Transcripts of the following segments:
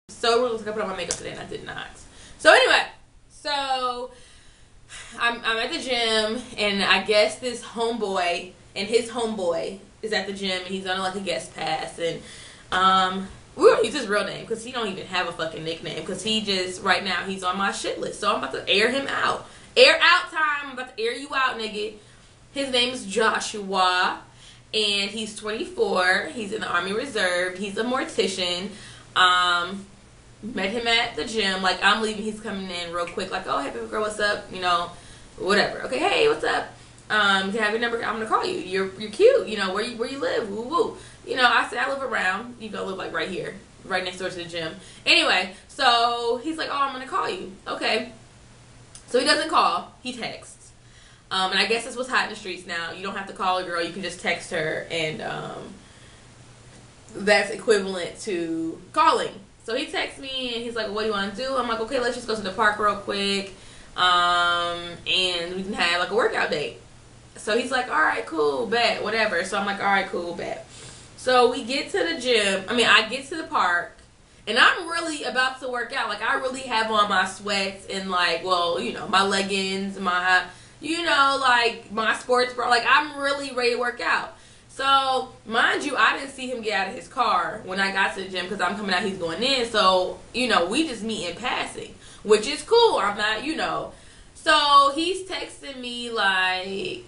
So it looks like I put on my makeup today and I did not. So anyway, so I'm at the gym and I guess this homeboy and his homeboy is at the gym and he's on like a guest pass and we're gonna use his real name because he don't even have a fucking nickname because he just right now he's on my shit list. So I'm about to air him out. Air out time. I'm about to air you out, nigga. His name is Joshua and he's 24. He's in the Army Reserve. He's a mortician. Met him at the gym. Like, I'm leaving, he's coming in real quick. Like, oh, hey, baby girl, what's up? You know, whatever. Okay, hey, what's up? Can I have your number? I'm gonna call you. You're cute. You know, where you live? Woo woo. You know, I said I live around. You go live like right here, right next door to the gym. Anyway, so he's like, oh, I'm gonna call you. Okay. So he doesn't call. He texts. And I guess that's what's hot in the streets now. You don't have to call a girl. You can just text her, and that's equivalent to calling. So he texts me and he's like, what do you want to do? I'm like, okay, let's just go to the park real quick. And we can have like a workout date. So he's like, all right, cool, bet, whatever. So I'm like, all right, cool, bet. So we get to the gym. I get to the park and I'm really about to work out. Like, I really have on my sweats and like, well, you know, my leggings, my, you know, like my sports bra. Like, I'm really ready to work out. So, mind you, I didn't see him get out of his car when I got to the gym because I'm coming out, he's going in. So, you know, we just meet in passing, which is cool. I'm not, you know. So, he's texting me like,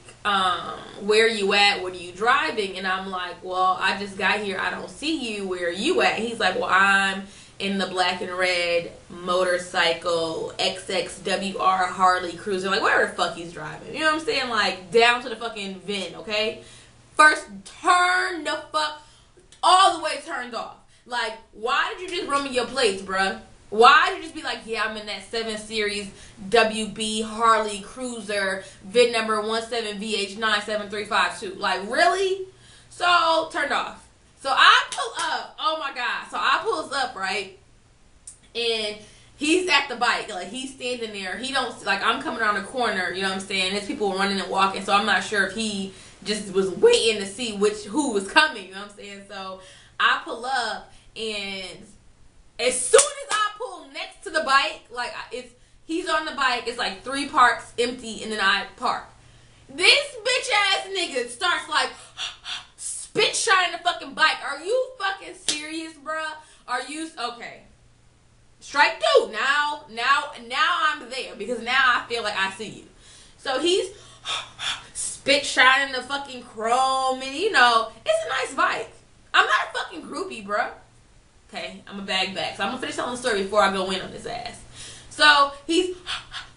where you at? What are you driving? And I'm like, well, I just got here. I don't see you. Where are you at? He's like, well, I'm in the black and red motorcycle XXWR Harley Cruiser. Like, whatever the fuck he's driving. You know what I'm saying? Like, down to the fucking VIN, okay? First, turn the fuck all the way turned off. Like, why did you just run me your plates, bruh? Why did you just be like, yeah, I'm in that 7 Series WB Harley Cruiser, VIN number 17VH97352. Like, really? So, turned off. So, I pull up. Oh, my God. So, I pulls up, right? And he's at the bike. Like, he's standing there. He don't, like, I'm coming around the corner, you know what I'm saying? There's people running and walking, so I'm not sure if he just was waiting to see who was coming, you know what I'm saying? So I pull up, and as soon as I pull next to the bike, like he's on the bike, it's like 3 parks empty, and then I park. This bitch ass nigga starts like spit shining the fucking bike. Are you fucking serious, bruh? Are you okay? Strike 2. Now I'm there because now I feel like I see you. So he's spit shining the fucking chrome, and you know, it's a nice bike. I'm not a fucking groupie, bruh. Okay, I'm a bag back. So I'm gonna finish telling the story before I go in on his ass. So he's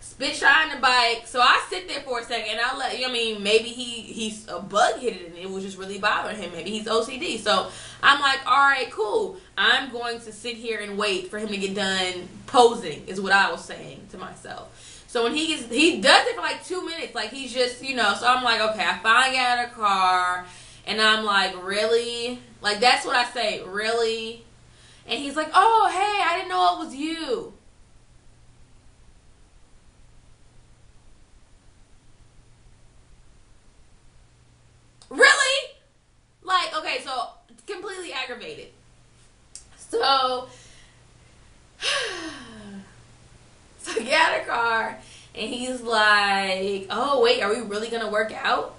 spit shining the bike. So I sit there for a second and I'll let you know, I mean, maybe he's a bug hit it and it was just really bothering him. Maybe he's OCD. So I'm like, alright, cool. I'm going to sit here and wait for him to get done posing, is what I was saying to myself. So when he does it for like 2 minutes, like he's just, you know, so I'm like, okay, I finally get out of the car, and I'm like, really? Like, that's what I say, really? And he's like, oh, hey, I didn't know it was you. Really? Like, okay, so completely aggravated. So I get out of the car, and he's like, oh, wait, are we really going to work out?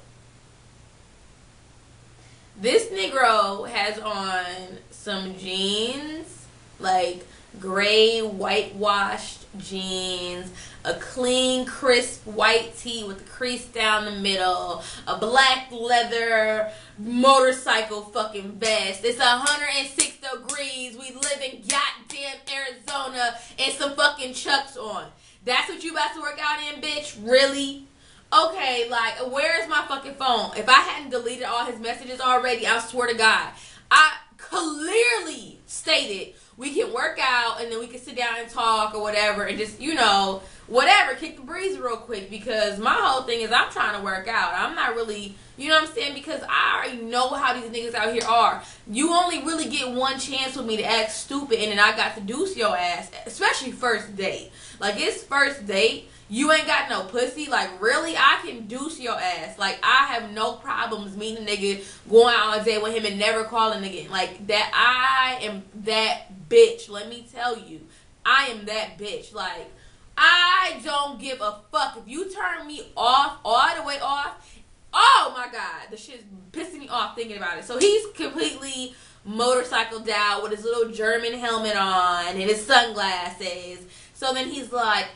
This Negro has on some jeans, like gray whitewashed jeans, a clean, crisp white tee with a crease down the middle, a black leather motorcycle fucking vest. It's 106 degrees. We live in goddamn Arizona, and some fucking Chucks on. That's what you about to work out in, bitch? Really? Okay, like, where is my fucking phone? If I hadn't deleted all his messages already, I swear to God, I clearly stated we can work out and then we can sit down and talk or whatever and just, you know, whatever, kick the breeze real quick, because my whole thing is I'm trying to work out. I'm not really, you know what I'm saying, because I already know how these niggas out here are. You only really get one chance with me to act stupid, and then I got to deuce your ass, especially first date. Like, it's first date, You ain't got no pussy. Like, really? I can deuce your ass. Like, I have no problems meeting a nigga, going out on a date with him, and never calling again. Like, that, I am that bitch. Let me tell you. I am that bitch. Like, I don't give a fuck. If you turn me off, all the way off, oh my God. The shit's pissing me off thinking about it. So, he's completely motorcycled out with his little German helmet on and his sunglasses. So then he's like,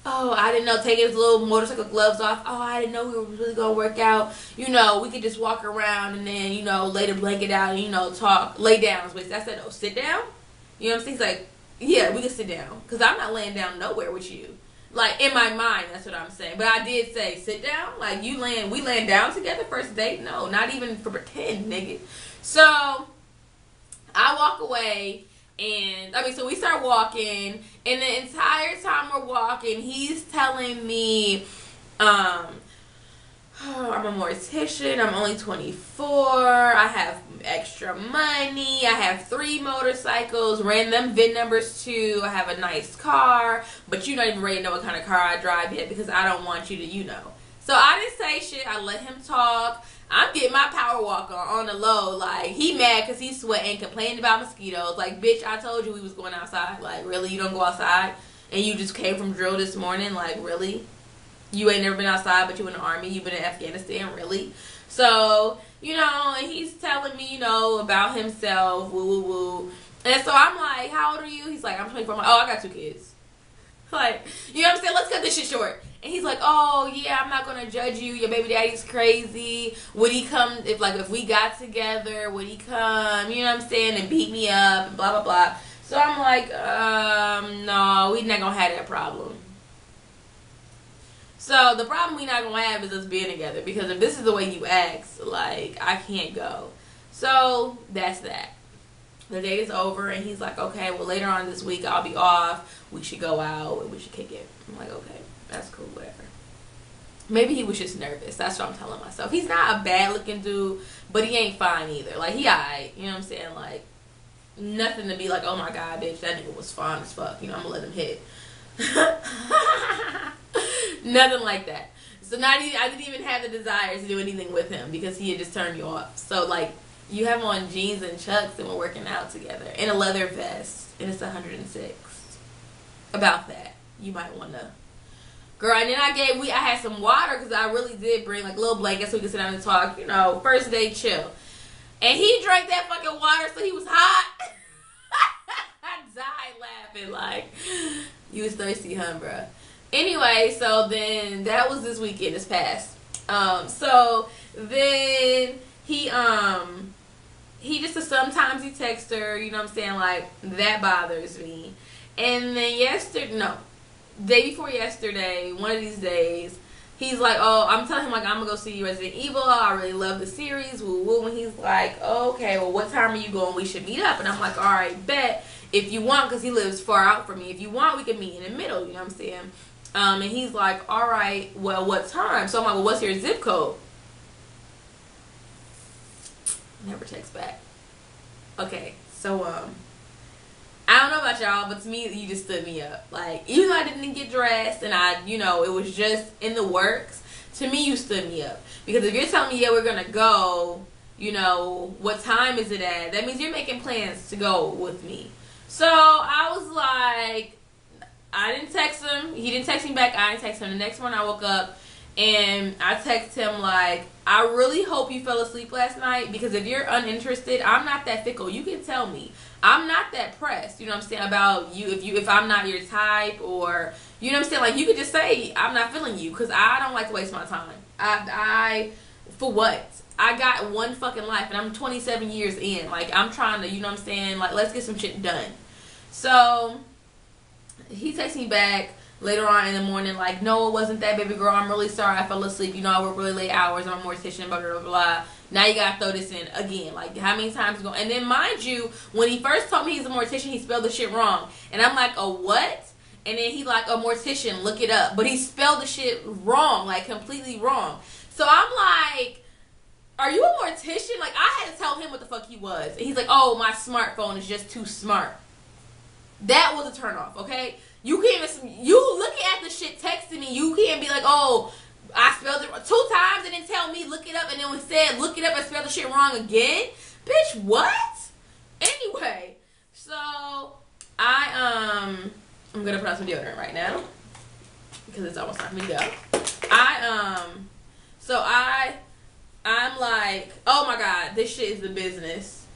oh, I didn't know, taking his little motorcycle gloves off. Oh, I didn't know we were really going to work out. You know, we could just walk around and then, you know, lay the blanket out and, you know, talk, lay down. I said, oh, sit down? You know what I'm saying? He's like, yeah, we can sit down. Because I'm not laying down nowhere with you. Like, in my mind, that's what I'm saying. But I did say, sit down? Like, we laying down together first date? No, not even for pretend, nigga. So, I walk away. And, so we start walking, and the entire time we're walking, he's telling me, I'm a mortician, I'm only 24, I have extra money, I have 3 motorcycles, ran them VIN numbers too, I have a nice car, but you're not even ready to know what kind of car I drive yet, because I don't want you to, you know. So I didn't say shit, I let him talk. I'm getting my power walk on the low. Like, he mad because he's sweating, complaining about mosquitoes. Like, bitch, I told you we was going outside. Like, really? You don't go outside? And you just came from drill this morning? Like, really? You ain't never been outside, but you in the army. You've been in Afghanistan? Really? So, you know, and he's telling me, you know, about himself. Woo, woo, woo. And so I'm like, how old are you? He's like, I'm 24. I'm like, oh, I got 2 kids. Like, you know what I'm saying? Let's cut this shit short. And he's like, oh, yeah, I'm not going to judge you. Your baby daddy's crazy. Would he come, if we got together, would he come, you know what I'm saying, and beat me up and blah, blah, blah. So I'm like, no, we not going to have that problem. So the problem we not going to have is us being together. Because if this is the way you act, like, I can't go. So that's that. The date is over, and he's like, okay, well, later on this week, I'll be off. We should go out, and we should kick it. I'm like, okay. That's cool, whatever. Maybe he was just nervous. That's what I'm telling myself. He's not a bad-looking dude, but he ain't fine either. Like, he alright. You know what I'm saying? Like, nothing to be like, oh, my God, bitch, that nigga was fine as fuck. You know, I'm going to let him hit. Nothing like that. So, I didn't even have the desire to do anything with him because he had just turned me off. So, like, you have on jeans and chucks and we're working out together. In a leather vest. And it's 106. About that. You might want to... Girl, and then I had some water because I really did bring like little blankets so we could sit down and talk, you know, first day chill. And he drank that fucking water so he was hot. I died laughing like, you was thirsty, huh, bruh? Anyway, so then that was this weekend, this past. So then he just sometimes he texts her, you know what I'm saying, like, that bothers me. And then day before yesterday, one of these days, he's like, oh, I'm telling him, like, I'm going to go see Resident Evil. I really love the series. Woo, woo. And he's like, oh, okay, well, what time are you going? We should meet up. And I'm like, all right, bet. If you want, because he lives far out from me. If you want, we can meet in the middle. You know what I'm saying? And he's like, all right, well, what time? So I'm like, well, what's your zip code? Never text back. Okay, so, I don't know about y'all, but to me, you just stood me up. Like, even though I didn't get dressed and it was just in the works, to me, you stood me up. Because if you're telling me, yeah, we're going to go, you know, what time is it at? That means you're making plans to go with me. So, I was like, I didn't text him. He didn't text me back. I didn't text him. The next morning, I woke up and I text him like, I really hope you fell asleep last night because if you're uninterested, I'm not that fickle. You can tell me. I'm not that pressed, you know what I'm saying, about you if I'm not your type or, you know what I'm saying, like, you could just say, I'm not feeling you, because I don't like to waste my time. For what? I got one fucking life, and I'm 27 years in. Like, I'm trying to, you know what I'm saying, like, let's get some shit done. So, he texts me back later on in the morning, like, no, it wasn't that, baby girl, I'm really sorry, I fell asleep, you know, I work really late hours, I'm a mortician, blah, blah, blah, blah. Now you gotta throw this in again. Like, how many times ago? And then, mind you, when he first told me he's a mortician, he spelled the shit wrong. And I'm like, a what? And then he like, a mortician, look it up. But he spelled the shit wrong, like, completely wrong. So I'm like, are you a mortician? Like, I had to tell him what the fuck he was. And he's like, oh, my smartphone is just too smart. That was a turnoff, okay? You can't even, you looking at had the shit texted me. You can't be like, oh, I spelled it 2 times and then tell me look it up, and then instead look it up and spell the shit wrong again. Bitch, what? Anyway, so I'm gonna put on some deodorant right now because it's almost time for me to go. I'm like, oh my god, this shit is the business.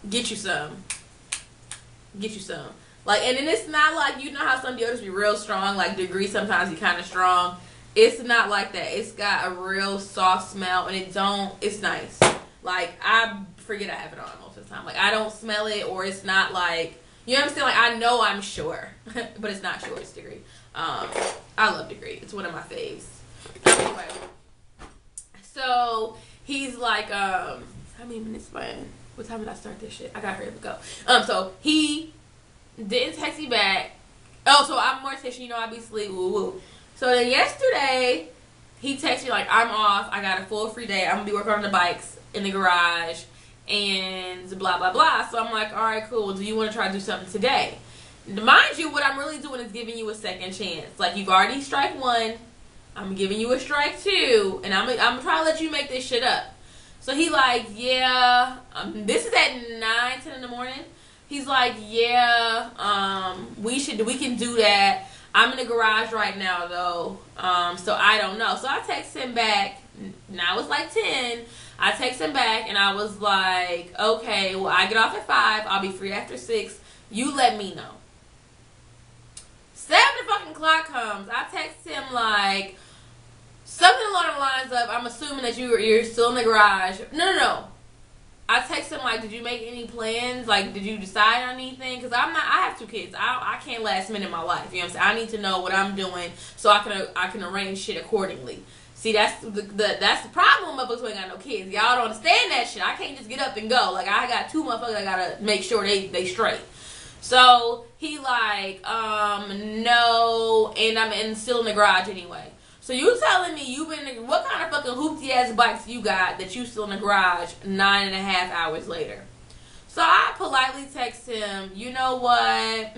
Get you some. Get you some. Like, and then it's not like, you know how some deodorants be real strong, like Degree sometimes be kind of strong. It's not like that. It's got a real soft smell, and it's nice. Like, I forget I have it on most of the time. Like, I don't smell it, or it's not like, you know what I'm saying? Like, I know I'm sure, but it's not sure. It's Degree. I love Degree. It's one of my faves. Anyway, so he's like, how many minutes, man? What time did I start this shit? I gotta hurry up and go. So he didn't text me back. Oh, so I'm more station, you know, obviously, woo. So then yesterday, he texted me like, I'm off. I got a full free day. I'm gonna be working on the bikes in the garage and blah, blah, blah. So I'm like, all right, cool. Do you want to try to do something today? Mind you, what I'm really doing is giving you a second chance. Like, you've already strike 1. I'm giving you a strike 2. And I'm trying to let you make this shit up. So he like, yeah, this is at 9, 10 in the morning. He's like, yeah, we can do that. I'm in the garage right now though, so I don't know. So I text him back. Now it's like 10. I text him back and I was like, okay, well, I get off at 5. I'll be free after 6. You let me know. 7 fucking o'clock comes. I text him like something along the lines of, I'm assuming that you're still in the garage. No. I text him like, did you make any plans? Like, did you decide on anything? Because I have 2 kids. I can't last minute my life. You know what I'm saying? I need to know what I'm doing so I can arrange shit accordingly. See, that's the problem of us who ain't got no kids. Y'all don't understand that shit. I can't just get up and go. Like, I got 2 motherfuckers I gotta make sure they straight. So he like, no, and I'm still in the garage anyway. So you telling me you've been, what kind of fucking hoopty ass bikes you got that you still in the garage 9.5 hours later? So I politely text him, you know what?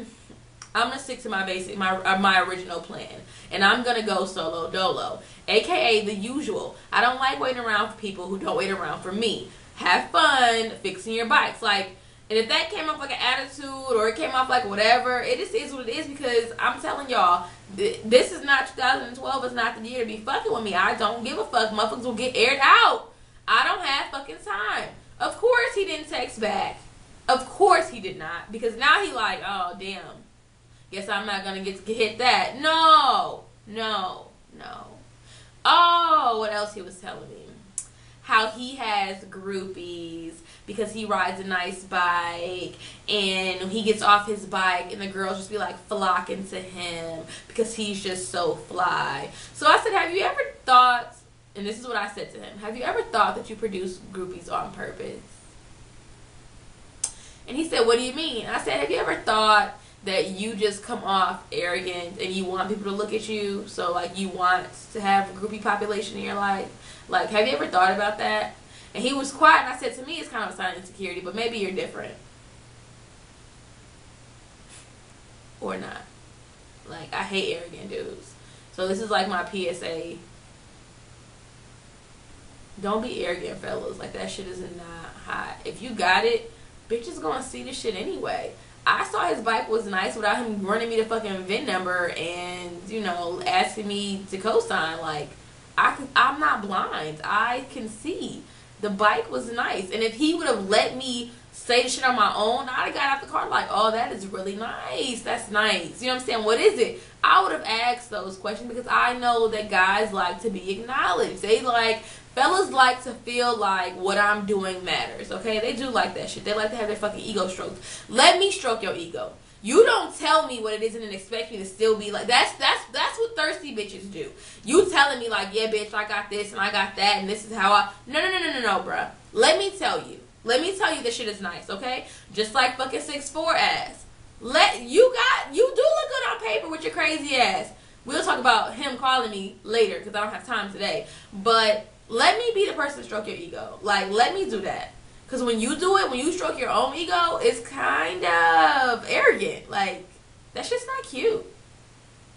I'm gonna stick to my original plan, and I'm gonna go solo dolo, aka the usual. I don't like waiting around for people who don't wait around for me. Have fun fixing your bikes, like. And if that came off like an attitude or it came off like whatever, it just is what it is, because I'm telling y'all, this is not 2012. It's not the year to be fucking with me. I don't give a fuck. Motherfuckers will get aired out. I don't have fucking time. Of course he didn't text back. Of course he did not. Because now he like, oh, damn. Guess I'm not going to get to hit that. No. Oh, what else he was telling me? How he has groupies because he rides a nice bike, and he gets off his bike and the girls just be like flocking to him because he's just so fly. So I said, have you ever thought, and this is what I said to him, have you ever thought that you produce groupies on purpose? And he said, what do you mean? I said, have you ever thought that you just come off arrogant and you want people to look at you, so like you want to have a groupie population in your life? Like, have you ever thought about that? And he was quiet, and I said, to me, it's kind of a sign of insecurity, but maybe you're different. Or not. Like, I hate arrogant dudes. So this is like my PSA. Don't be arrogant, fellas. Like, that shit is not hot. If you got it, bitches gonna see this shit anyway. I saw his bike was nice without him running me the fucking VIN number and, you know, asking me to co-sign. Like, I'm not blind. I can see. The bike was nice. And if he would have let me say the shit on my own, I'd have got out the car like, oh, that is really nice. That's nice. You know what I'm saying? What is it? I would have asked those questions because I know that guys like to be acknowledged. Fellas like to feel like what I'm doing matters, okay? They do like that shit. They like to have their fucking ego stroked. Let me stroke your ego. You don't tell me what it is and then expect me to still be like, that's what thirsty bitches do. You telling me like, yeah, bitch, I got this and I got that and this is how I, no, bruh. Let me tell you this shit is nice, okay? Just like fucking 6'4" ass. You do look good on paper with your crazy ass. We'll talk about him calling me later because I don't have time today. But let me be the person to stroke your ego. Like, let me do that. Because when you do it, when you stroke your own ego, it's kind of arrogant. Like, that's just not cute.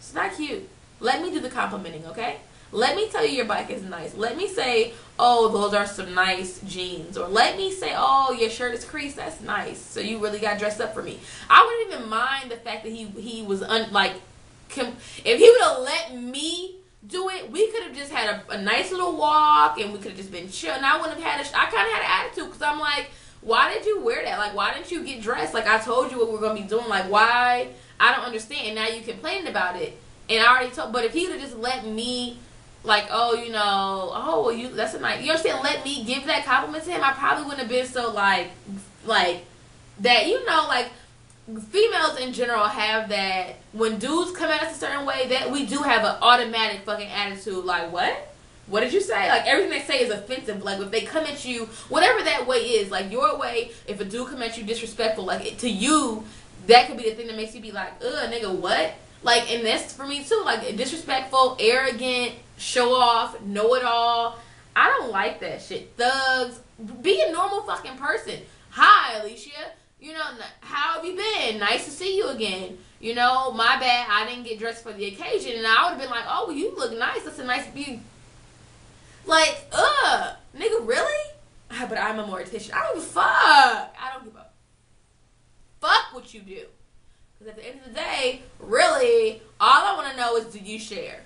It's not cute. Let me do the complimenting, okay? Let me tell you your bike is nice. Let me say, oh, those are some nice jeans. Or let me say, oh, your shirt is creased. That's nice. So you really got dressed up for me. I wouldn't even mind the fact that he was, if he would have let me do it, we could have just had a nice little walk and we could have just been chill. And I wouldn't have I kind of had an attitude because I'm like, why did you wear that? Like, why didn't you get dressed? Like, I told you what we were going to be doing. Like, why? I don't understand. And now you complaining about it. And I already told, but if he would have just let me, like, oh, you know, oh, well, that's a nice, you understand, let me give that compliment to him, I probably wouldn't have been so, like, that, you know, like, females in general have that, when dudes come at us a certain way, that we do have an automatic fucking attitude, like, what? What did you say? Like, everything they say is offensive. Like, if they come at you, whatever that way is, like, your way, if a dude come at you disrespectful, like, to you, that could be the thing that makes you be like, ugh, nigga, what? Like, and that's for me, too. Like, disrespectful, arrogant, show off, know-it-all. I don't like that shit. Thugs. Be a normal fucking person. Hi, Alicia. You know, how have you been? Nice to see you again. You know, my bad, I didn't get dressed for the occasion. And I would have been like, oh, well, you look nice. That's a nice beauty. Like, nigga, really? But I'm a mortician. I don't give a fuck. I don't give a fuck what you do. Because at the end of the day, really, all I want to know is, do you share?